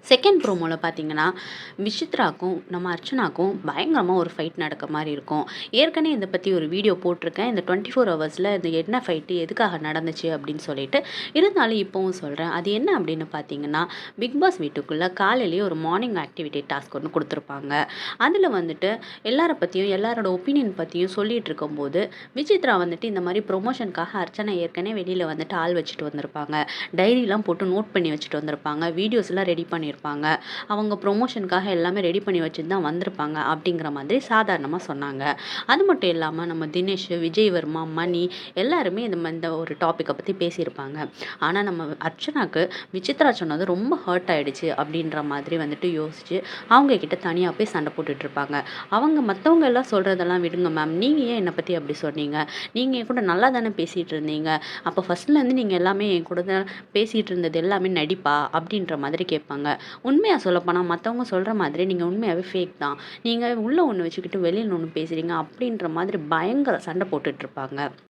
Second ப்ரோமோல பார்த்தீங்கன்னா, விசித்ராக்கும், நம்ம அர்ச்சனாக்கும் பயங்கரமா ஒரு ஃபைட் நடக்க மாரி இருக்கும். ஏற்கனவே இத பத்தி ஒரு வீடியோ போட்டிருக்கேன். இந்த 24 ஹவர்ஸ்ல இது என்ன ஃபைட்டு, எதுக்காக நடந்துச்சு அப்படின்னு சொல்லிட்டு. இருந்தாலும் இப்பவும் சொல்றேன். அது என்ன அப்படின்னு பார்த்தீங்கன்னா, பிக் பாஸ் வீட்டுக்குள்ள காலையிலேயே ஒரு மார்னிங் ஆக்டிவிட்டி டாஸ்க் ஒண்ணு குடுத்துருப்பாங்க. அதில வந்துட்டு எல்லார பத்தியும், எல்லாரோட ஒப்பீனியன் பத்தியும் சொல்லிட்டு இருக்கும்போது, விசித்ரா வந்துட்டு இந்த மாரி ப்ரொமோஷனுக்காக அர்ச்சனா ஏற்கனவே வெளியில வந்துட்டு ஆள் வச்சுட்டு வந்திருப்பாங்க. டைரிலாம் போட்டு நோட் பண்ணி வச்சுட்டு வந்திருப்பாங்க. வீடியோஸ்லாம் ரெடி பண்ணியிருப்பாங்க. அவங்க ப்ரொமோஷனுக்காக எல்லாமே ரெடி பண்ணி வச்சுட்டு தான் வந்திருப்பாங்க அப்படிங்கிற மாதிரி சாதாரணமா சொன்னாங்க. அது மட்டும் இல்லாம நம்ம தினேஷ், விஜய் வர்மா, மணி எல்லாருமே இந்த ஒரு டாப்பிக்க பத்தி பேசியிருப்பாங்க. ஆனா நம்ம அர்ச்சனாக்கு விசித்ரா சொன்னது ரொம்ப ஹர்ட் ஆயிடுச்சு அப்படின்ற மாதிரி வந்துட்டு யோசிச்சு, அவங்க கிட்ட தனியா போய் சண்டை போட்டுட்டு இருப்பாங்க. அவங்க மத்தவங்க எல்லாம் சொல்றதெல்லாம் விடுங்க மேம். நீங்க ஏன் என்ன பத்தி அப்படி சொன்னீங்க? நீங்க என் கூட நல்லா தானே பேசிட்டு இருந்தீங்க. அப்ப ஃபர்ஸ்ட்லேருந்து நீங்க எல்லாமே என் கூட தான் பேசிட்டு இருந்தது எல்லாமே நடிப்பா? அப்படின்ற மாதிரி கேட்பாங்க. உண்மையா சொல்லப்போனா மத்தவங்க சொல்ற மாதிரி நீங்க உண்மையாவே ஃபேக் தான். நீங்க உள்ள ஒண்ணு வச்சுக்கிட்டு வெளியில ஒண்ணு பேசுறீங்க அப்படின்ற மாதிரி பயங்கர சண்டை போட்டுட்டு இருப்பாங்க.